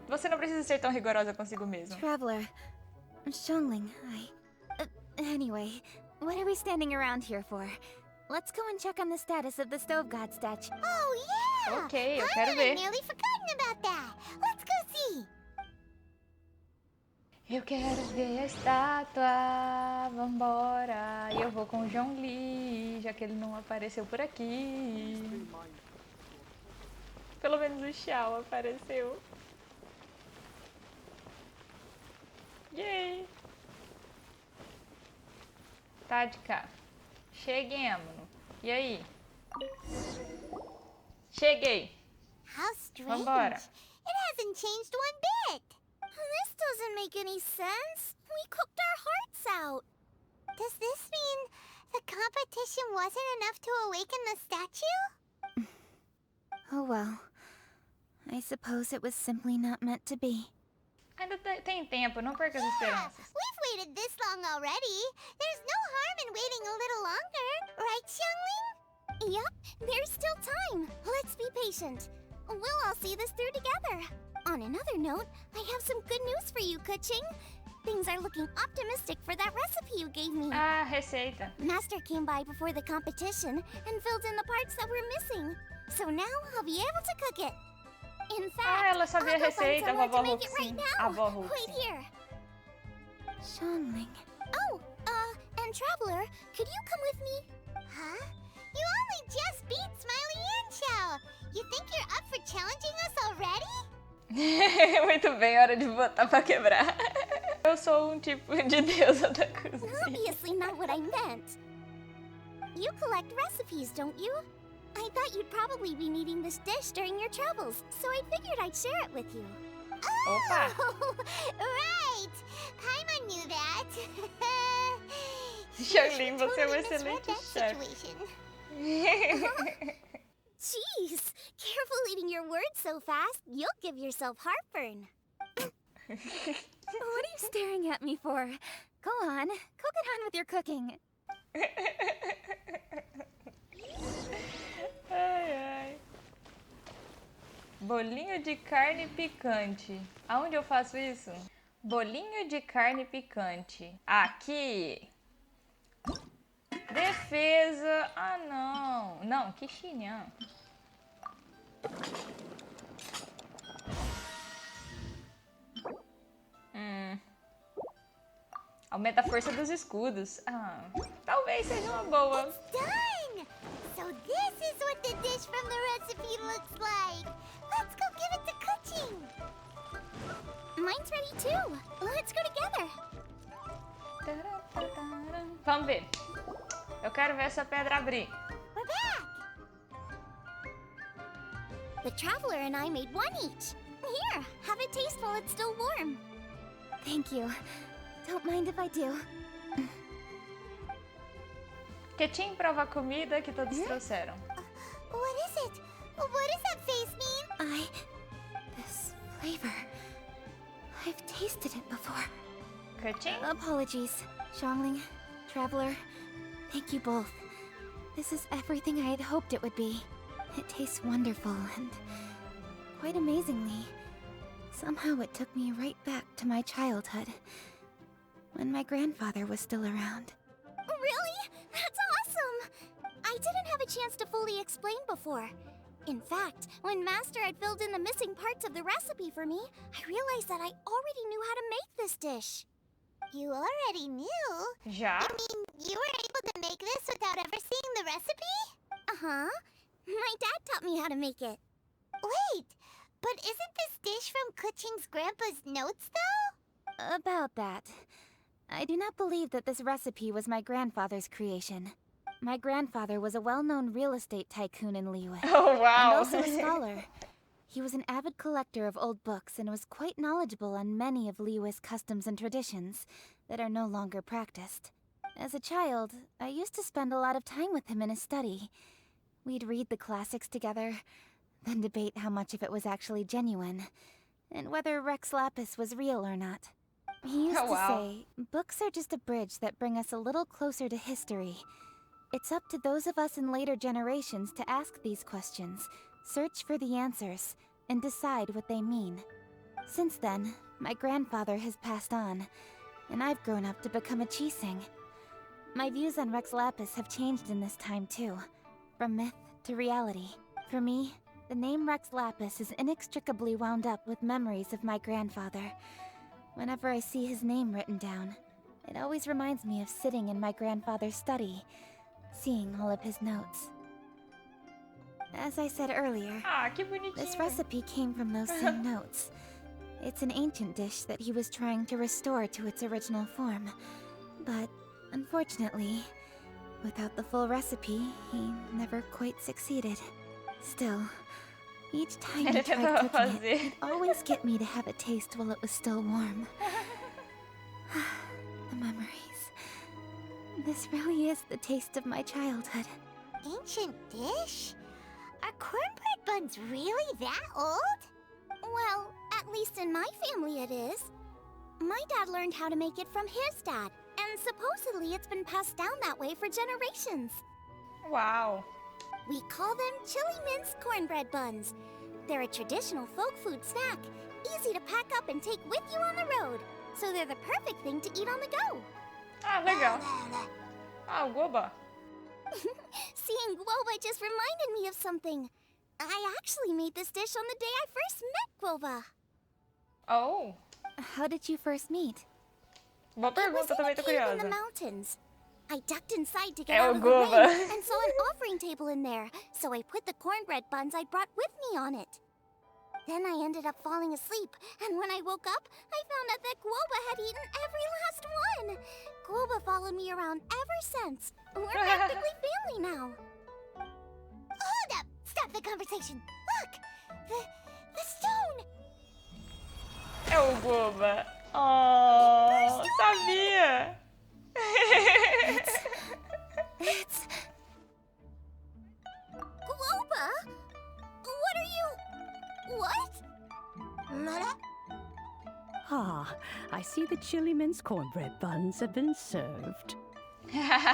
A: Você não precisa ser tão rigorosa consigo mesmo.
F: Traveler, Xiangling, anyway, what are we standing around here for? Let's go and check on the status of the stove god statue.
B: Oh yeah!
A: Ok, eu
B: I
A: quero
B: had
A: ver.
B: nearly forgotten about that. Let's go see.
A: Eu quero ver a estátua, vambora. E eu vou com o Zhongli, já que ele não apareceu por aqui. Pelo menos o Xiao apareceu. Yay! Tática, cheguemos. E aí? Cheguei.
B: How strange.
A: Vambora.
B: It hasn't changed one bit. This doesn't make any sense. We cooked our hearts out. Does this mean the competition wasn't enough to awaken the statue?
F: Oh well. I suppose it was simply not meant to be.
A: Ainda tem tempo, não perca as esperanças.
B: We've waited this long already. There's no harm in waiting a little longer. Right, Xiangling? Yup, there's still time. Let's be patient. We'll all see this through together. On another note, I have some good news for you, Kuching. Things are looking optimistic for that recipe you gave me.
A: Ah, receita.
B: Master came by before the competition and filled in the parts that were missing. So now I'll be able to cook it. In fact,
A: ela sabia
B: I'll
A: a
B: go find
A: receita, a
B: someone
A: vovó
B: to make
A: Hulk,
B: it right
A: sim.
B: now.
A: A vó Hulk,
B: Wait
A: sim.
B: here.
F: Xiangling.
B: Oh, and Traveler, could you come with me? Huh? You only just beat Smiley Yanchao. You think you're up for challenging us already?
A: Muito bem, hora de botar pra quebrar. Eu sou um tipo de deusa da cozinha.
B: Obviously not what I meant. You collect recipes, don't you? I thought you'd probably be needing this dish during your travels, so I figured I'd share it with you.
A: Opa!
B: Oh, right! Paimon knew that.
A: Xiangling, você é um
B: Totally
A: excelente
B: misread that
A: chefe.
B: situation. Jeez, careful eating your words so fast, you'll give yourself heartburn.
F: What are you staring at me for? Go on, go get on with your cooking.
A: Ai, ai. Bolinho de carne picante. Aonde eu faço isso? Bolinho de carne picante. Aqui. Defesa. Ah, não. Não, que chinhão. Aumenta a força dos escudos. Ah, talvez seja uma boa.
B: Done! So this is what the dish from the recipe looks like. Let's go give it to Kuching. Mine's ready too. Let's go together.
A: Vamos ver. Eu quero ver essa pedra abrir.
B: We're back. The traveler and I made one each. Here, have a taste while it's still warm.
F: Thank you. Don't mind if I do.
A: Quietinho prova a comida que todos trouxeram.
B: What is it? What does that face mean?
F: This flavor. I've tasted it before.
A: Quietinho?
F: Apologies, Xiangling, Traveler. Thank you both. This is everything I had hoped it would be. It tastes wonderful and quite amazingly. Somehow it took me right back to my childhood, when my grandfather was still around.
B: Really? That's awesome! I didn't have a chance to fully explain before. In fact, when Master had filled in the missing parts of the recipe for me, I realized that I already knew how to make this dish. You already knew?
A: Já?
B: You mean you were able to make this without ever seeing the recipe? Uh-huh. My dad taught me how to make it. Wait, but isn't this dish from Kuching's grandpa's notes, though?
F: About that. I do not believe that this recipe was my grandfather's creation. My grandfather was a well-known real estate tycoon in Liyue.
A: Oh, wow.
F: And also a scholar. He was an avid collector of old books and was quite knowledgeable on many of Liyue's customs and traditions that are no longer practiced. As a child, I used to spend a lot of time with him in his study. We'd read the classics together, then debate how much of it was actually genuine, and whether Rex Lapis was real or not. He used to say, books are just a bridge that bring us a little closer to history. It's up to those of us in later generations to ask these questions, search for the answers, and decide what they mean. Since then, my grandfather has passed on, and I've grown up to become a Chising. My views on Rex Lapis have changed in this time too, from myth to reality. For me, the name Rex Lapis is inextricably wound up with memories of my grandfather. Whenever I see his name written down, it always reminds me of sitting in my grandfather's study, seeing all of his notes. As I said earlier,
A: que bonitinho.
F: this recipe came from those same notes. It's an ancient dish that he was trying to restore to its original form. But, unfortunately, without the full recipe, he never quite succeeded. Still, each time he tried cooking it, he'd always get me to have a taste while it was still warm. The memories. This really is the taste of my childhood.
B: Ancient dish? Are cornbread buns really that old? Well, at least in my family it is. My dad learned how to make it from his dad, and supposedly it's been passed down that way for generations.
A: Wow.
B: We call them chili mince cornbread buns. They're a traditional folk food snack, easy to pack up and take with you on the road. So they're the perfect thing to eat on the go.
A: Legal. O Goba.
B: Seeing Guoba just reminded me of something. I actually made this dish on the day I first met Guoba.
A: Oh.
F: How did you first meet?
A: Boa
B: It was
A: pergunta,
B: in
A: também
B: a
A: tô
B: cave in
A: curiosa.
B: the mountains. I ducked inside to get
A: É
B: out
A: o
B: of the
A: Guoba.
B: rain and saw an offering table in there, so I put the cornbread buns I'd brought with me on it. Then I ended up falling asleep, and when I woke up, I found out that Guoba had eaten every last one. Guoba followed me around ever since. We're practically family now. Hold up! Stop the conversation. Look! The stone!
A: É o Goba. Oh, sabia.
B: It's... Guoba? What are you... What? Mara?
J: Ah, I see the chili mince cornbread buns have been served.
B: Master!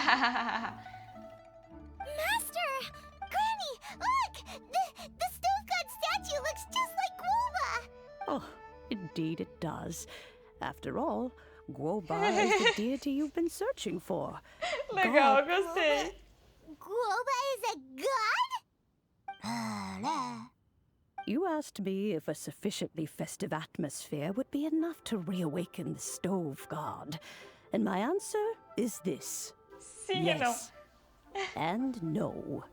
B: Granny, look! The stone god statue looks just like Guoba!
J: Oh, indeed it does. After all, Guoba is the deity you've been searching for.
A: Legal, gostei.
B: Guoba is a god?
J: You asked me if a sufficiently festive atmosphere would be enough to reawaken the stove god. And my answer is this.
A: Sim e não.
J: Yes. And no.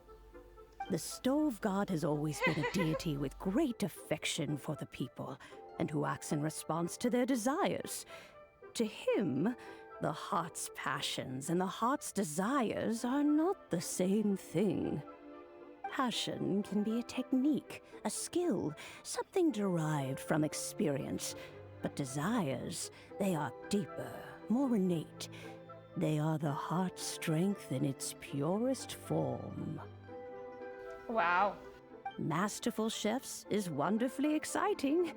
J: The stove god has always been a deity with great affection for the people, and who acts in response to their desires. To him, the heart's passions and the heart's desires are not the same thing. Passion can be a technique, a skill, something derived from experience. But desires, they are deeper, more innate. They are the heart's strength in its purest form.
A: Wow.
J: Masterful chefs is wonderfully exciting,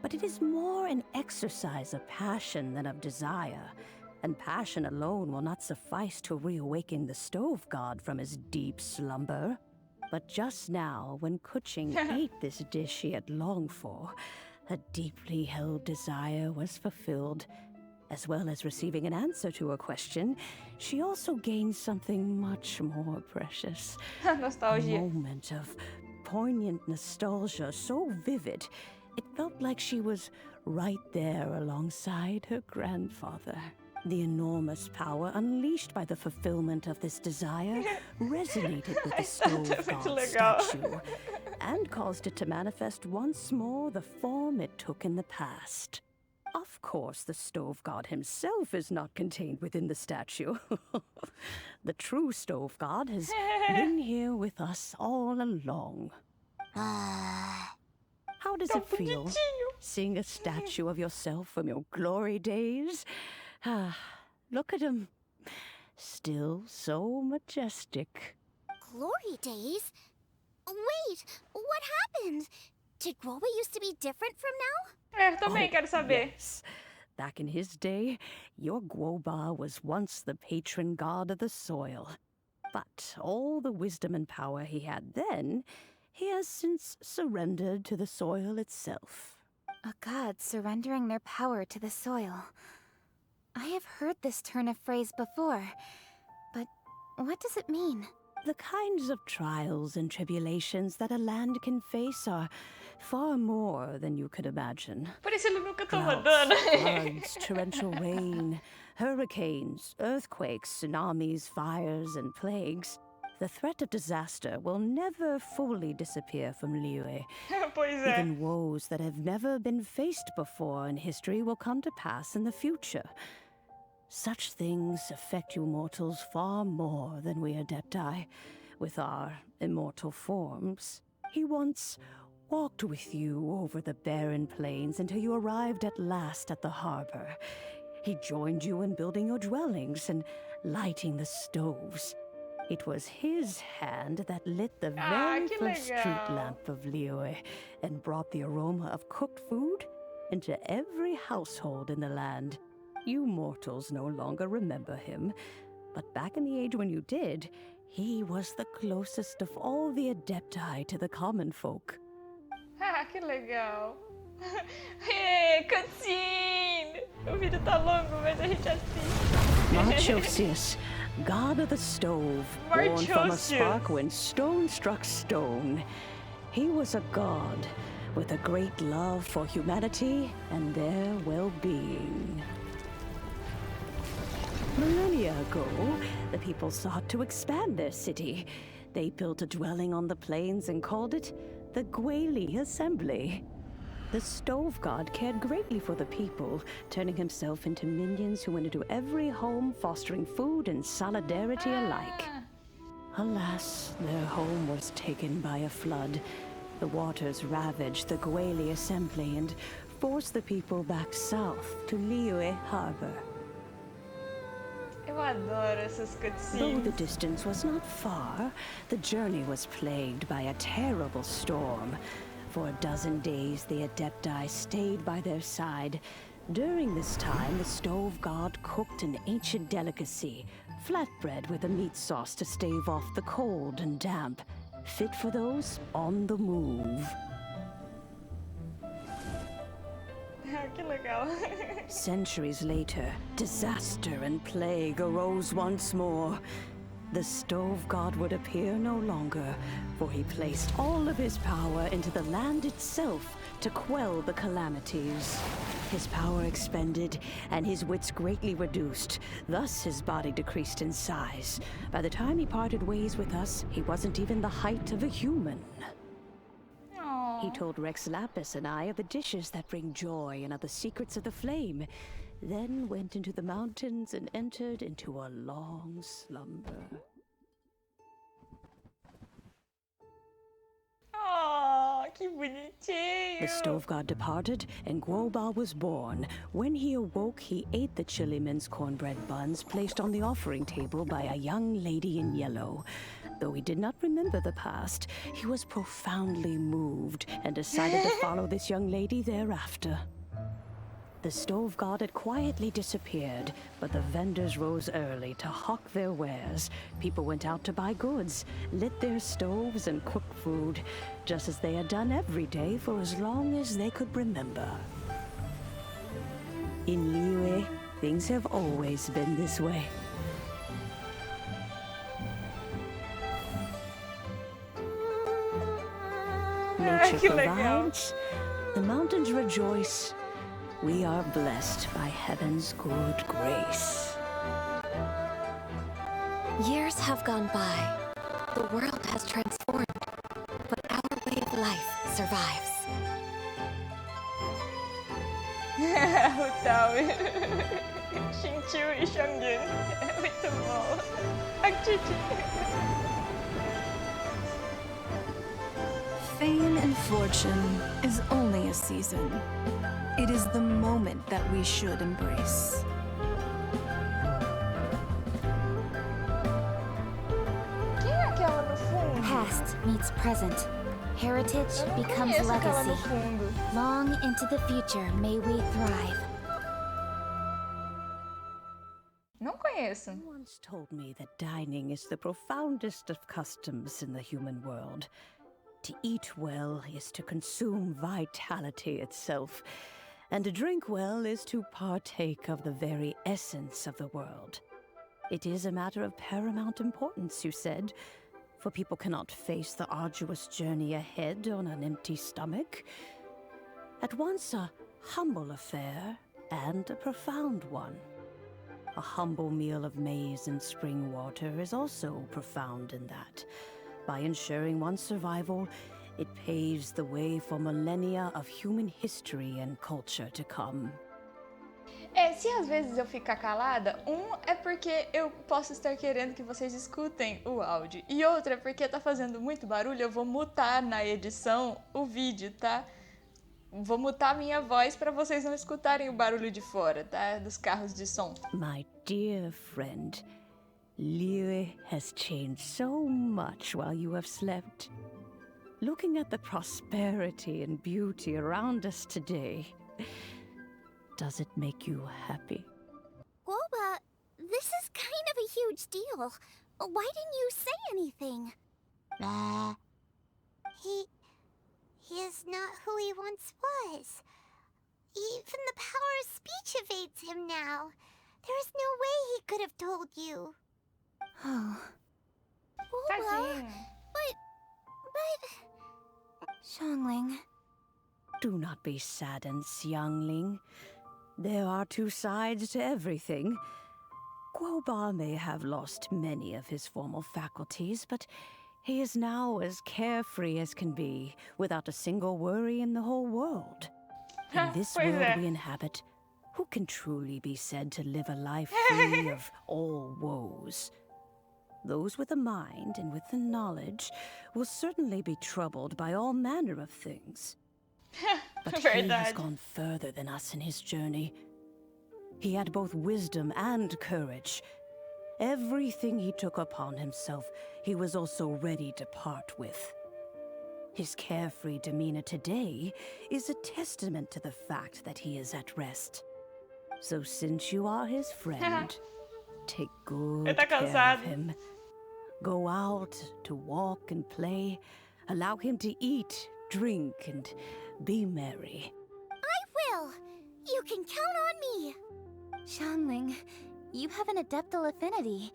J: but it is more an exercise of passion than of desire. And passion alone will not suffice to reawaken the stove god from his deep slumber. But just now, when Kuching ate this dish he had longed for, a deeply held desire was fulfilled. As well as receiving an answer to a question, she also gained something much more precious.
A: Nostalgia.
J: A moment of poignant nostalgia so vivid, it felt like she was right there alongside her grandfather. The enormous power unleashed by the fulfillment of this desire resonated with the stove god statue and caused it to manifest once more the form it took in the past. Of course, the stove god himself is not contained within the statue. The true stove god has been here with us all along. How does it feel, seeing a statue of yourself from your glory days? Look at him. Still so majestic.
B: Glory days? Wait, what happened? Did Groba used to be different from now?
A: Eu também quero saber.
J: Yes. Back in his day, your Guoba was once the patron god of the soil. But all the wisdom and power he had then, he has since surrendered to the soil itself.
F: A god surrendering their power to the soil. I have heard this turn of phrase before, but what does it mean?
J: The kinds of trials and tribulations that a land can face are far more than you could imagine.
A: Por isso ele nunca toma
J: Droughts,
A: dano.
J: floods, torrential rain, hurricanes, earthquakes, tsunamis, fires, and plagues. The threat of disaster will never fully disappear from Liyue.
A: Pois é.
J: Even woes that have never been faced before in history will come to pass in the future. Such things affect you mortals far more than we Adepti, with our immortal forms. He once walked with you over the barren plains until you arrived at last at the harbor. He joined you in building your dwellings and lighting the stoves. It was his hand that lit the very
A: que
J: first street
A: legal.
J: lamp of Liyue and brought the aroma of cooked food into every household in the land. You mortals no longer remember him, but back in the age when you did, he was the closest of all the Adepti to the common folk.
A: Que legal. Cutscene! O vídeo tá longo, mas a gente assiste.
J: Marchosius, god of the stove, born from a
A: Marchosius.
J: spark when stone struck stone. He was a god with a great love for humanity and their well-being. Millennia ago, the people sought to expand their city. They built a dwelling on the plains and called it the Gueli Assembly. The stove god cared greatly for the people, turning himself into minions who went into every home, fostering food and solidarity alike. Alas, their home was taken by a flood. The waters ravaged the Gueli Assembly and forced the people back south to Liyue Harbor.
A: Eu adoro essas
J: Though the
A: cutscenes.
J: distance was not far, the journey was plagued by a terrible storm. For a dozen days, the Adepti stayed by their side. During this time, the stove god cooked an ancient delicacy, flatbread with a meat sauce to stave off the cold and damp, fit for those on the move.
A: Que legal.
J: Centuries later, disaster and plague arose once more. The stove god would appear no longer, for he placed all of his power into the land itself to quell the calamities. His power expended, and his wits greatly reduced. Thus, his body decreased in size. By the time he parted ways with us, he wasn't even the height of a human.
A: Aw.
J: He told Rex Lapis and I of the dishes that bring joy and of the secrets of the flame, then went into the mountains and entered into a long slumber.
A: Oh, que bonitinho.
J: The stove god departed, and Guoba was born. When he awoke, he ate the chili mince cornbread buns placed on the offering table by a young lady in yellow. Though he did not remember the past, he was profoundly moved and decided to follow this young lady thereafter. The stove god had quietly disappeared, but the vendors rose early to hawk their wares. People went out to buy goods, lit their stoves, and cooked food, just as they had done every day for as long as they could remember. In Liyue, things have always been this way. Nature
A: que legal.
J: provides, the mountains rejoice. We are blessed by heaven's good grace.
K: Years have gone by. The world has transformed, but our way of life survives.
A: O Tao. Xinqiu e Xiangyun. É muito bom. A Titi.
H: Fame and fortune is only a season. It is the moment that we should embrace.
A: Quem é aquela no fundo?
B: Past meets present. Heritage
A: Eu não
B: becomes
A: conheço aquela no
B: legacy.
A: fundo.
B: Long into the future may we thrive.
A: Não conheço.
J: Someone once told me that dining is the profoundest of customs in the human world. To eat well is to consume vitality itself, and to drink well is to partake of the very essence of the world. It is a matter of paramount importance, you said, for people cannot face the arduous journey ahead on an empty stomach. At once a humble affair and a profound one. A humble meal of maize and spring water is also profound in that. By ensuring one's survival, it paves the way for millennia of human history and culture to come.
A: Se às vezes eu ficar calada, é porque eu posso estar querendo que vocês escutem o áudio. E outra é porque tá fazendo muito barulho, eu vou mutar na edição o vídeo, tá? Vou mutar minha voz para vocês não escutarem o barulho de fora, tá? Dos carros de som.
J: My dear friend, Liyue has changed so much while you have slept. Looking at the prosperity and beauty around us today, does it make you happy?
B: Guoba, this is kind of a huge deal. Why didn't you say anything? He is not who he once was. Even the power of speech evades him now. There is no way he could have told you.
H: Oh,
B: Guoba,
A: Tadinho.
B: but...
F: Xiangling.
J: Do not be saddened, Xiangling. There are two sides to everything. Guoba may have lost many of his formal faculties, but he is now as carefree as can be, without a single worry in the whole world. In this
A: Pois
J: world
A: é.
J: we inhabit, who can truly be said to live a life free of all woes? Those with a mind and with the knowledge will certainly be troubled by all manner of things. But he has
A: Verdade.
J: gone further than us in his journey. He had both wisdom and courage. Everything he took upon himself, he was also ready to part with. His carefree demeanor today is a testament to the fact that he is at rest. So since you are his friend, take good
A: Ele tá
J: care
A: cansado.
J: of him. Go out to walk and play. Allow him to eat, drink, and be merry.
B: I will! You can count on me!
F: Xiangling, you have an adeptal affinity.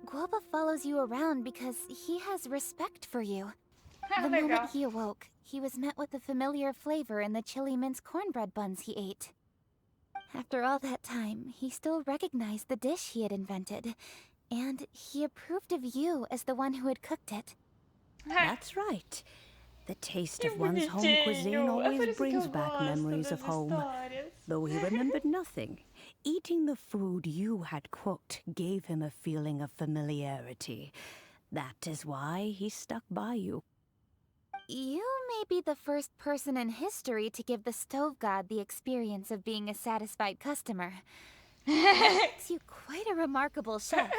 F: Guoba follows you around because he has respect for you. The
A: Legal.
F: moment he awoke, he was met with the familiar flavor in the chili mince cornbread buns he ate.
B: After all that time, he still recognized the dish he had invented. And he approved of you as the one who had cooked it.
J: That's right. The taste
A: Que
J: of one's home cuisine
A: bonitinho. É por
J: always
A: isso que
J: brings
A: eu
J: back
A: gosto
J: memories of
A: das
J: home.
A: histórias.
J: Though he remembered nothing, eating the food you had cooked gave him a feeling of familiarity. That is why he stuck by you.
B: You may be the first person in history to give the stove god the experience of being a satisfied customer. That makes you quite a remarkable chef.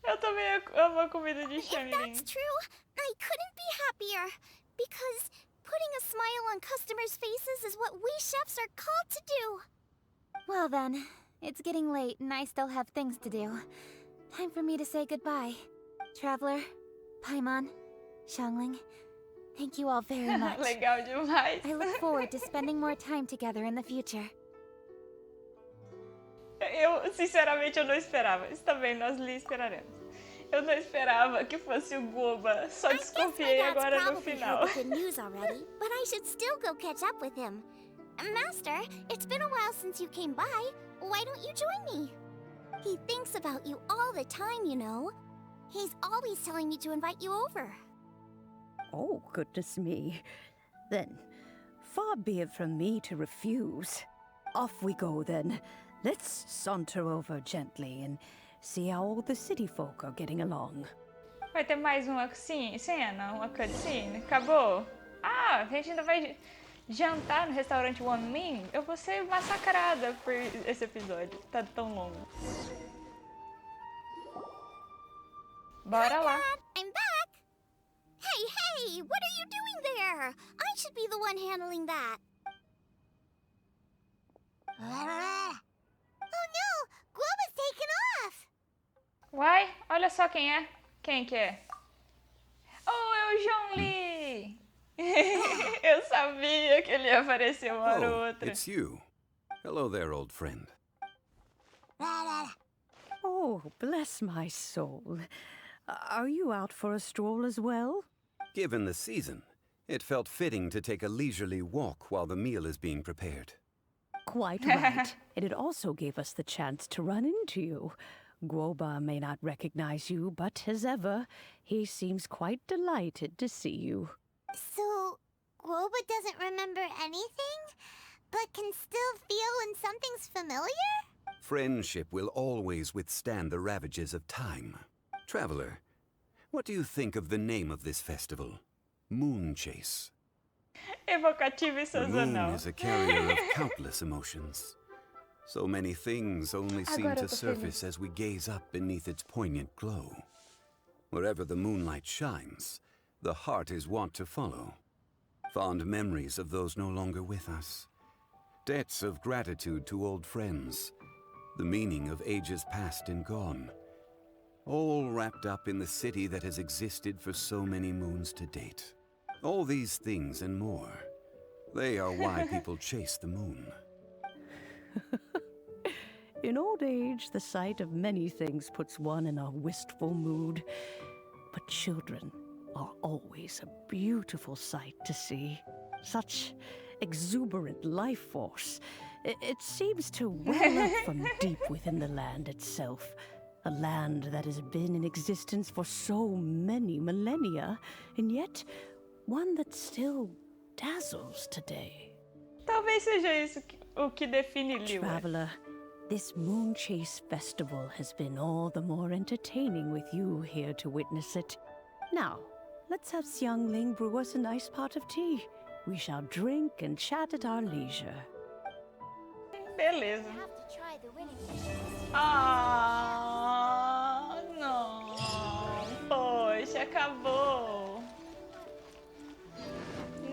A: Eu também amo a comida de
B: If
A: Xiangling.
B: that's true, I couldn't be happier. Because putting a smile on customers' faces is what we chefs are called to do. Well then, it's getting late and I still have things to do. Time for me to say goodbye. Traveler, Paimon, Xiangling, thank you all very much.
A: Legal demais.
B: I look forward to spending more time together in the future.
A: Eu, sinceramente, eu não esperava. Isso também nós lhe esperaremos. Eu não esperava que fosse o Goba. Só desconfiei agora no final.
B: Good news already, but I should still go catch up with him. Master, it's been a while since you came by. Why don't you join me? He thinks about you all the time, you know. He's always telling me to invite you over.
J: Oh, goodness me. Then, far be it from me to refuse. Off we go then. Let's saunter over gently and see how all the city folk are getting along.
A: Vai ter mais uma cena, uma cutscene? Acabou? Ah, a gente ainda vai jantar no restaurante One Min? Eu vou ser massacrada por esse episódio. Tá tão longo. Bora lá.
B: I'm back! Hey, what are you doing there? I should be the one handling that. Oh no! Guoba's taken off!
A: Uai, olha só quem é. Quem que é? Oh, é o Zhongli! Eu sabia que ele ia aparecer uma hora ou outra.
I: It's you. Hello there, old friend.
J: Oh, bless my soul. Are you out for a stroll as well?
I: Given the season, it felt fitting to take a leisurely walk while the meal is being prepared.
J: Quite right. And it also gave us the chance to run into you. Guoba may not recognize you, but as ever, he seems quite delighted to see you.
B: So, Guoba doesn't remember anything, but can still feel when something's familiar?
I: Friendship will always withstand the ravages of time. Traveler, what do you think of the name of this festival? Moon Chase.
A: Evocativo e
I: The moon
A: sazonal.
I: is a carrier of countless emotions. So many things only seem
A: Agora eu
I: to
A: tô
I: surface
A: feliz.
I: as we gaze up beneath its poignant glow. Wherever the moonlight shines, the heart is wont to follow. Fond memories of those no longer with us. Debts of gratitude to old friends. The meaning of ages past and gone. All wrapped up in the city that has existed for so many moons to date. All these things and more. They are why people chase the moon.
J: In old age, the sight of many things puts one in a wistful mood. But children are always a beautiful sight to see. Such exuberant life force. It seems to well up from deep within the land itself. A land that has been in existence for so many millennia, and yet one that still dazzles today.
A: Talvez seja isso o que define Liyue.
J: Traveler, this Moon Chase Festival has been all the more entertaining with you here to witness it. Now, let's have Xiangling brew us a nice pot of tea. We shall drink and chat at our leisure.
A: Beleza.
B: Have to try the winning
A: Ah, não. Poxa, acabou.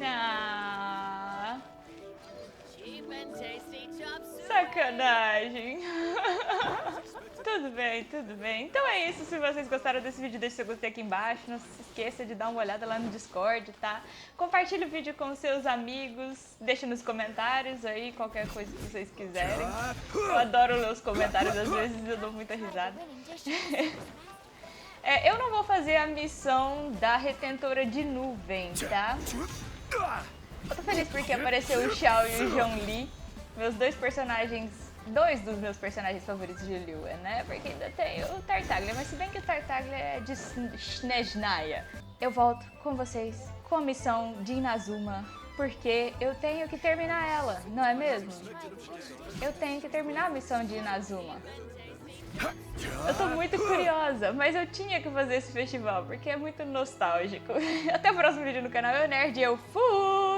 A: Não. Sacanagem. Tudo bem, tudo bem. Então é isso. Se vocês gostaram desse vídeo, deixe seu gostei aqui embaixo. Não se esqueça de dar uma olhada lá no Discord, tá? Compartilhe o vídeo com seus amigos. Deixe nos comentários aí qualquer coisa que vocês quiserem. Eu adoro ler os comentários, às vezes eu dou muita risada. Eu não vou fazer a missão da retentora de nuvem, tá? Eu tô feliz porque apareceu o Xiao e o Zhongli. Meus dois dos meus personagens favoritos de Liyue, né? Porque ainda tem o Tartaglia, mas se bem que o Tartaglia é de Snezhnaya. Eu volto com vocês com a missão de Inazuma, porque eu tenho que terminar ela, não é mesmo? Eu tenho que terminar a missão de Inazuma. Eu tô muito curiosa, mas eu tinha que fazer esse festival, porque é muito nostálgico. Até o próximo vídeo no canal, eu Nerd, eu fui!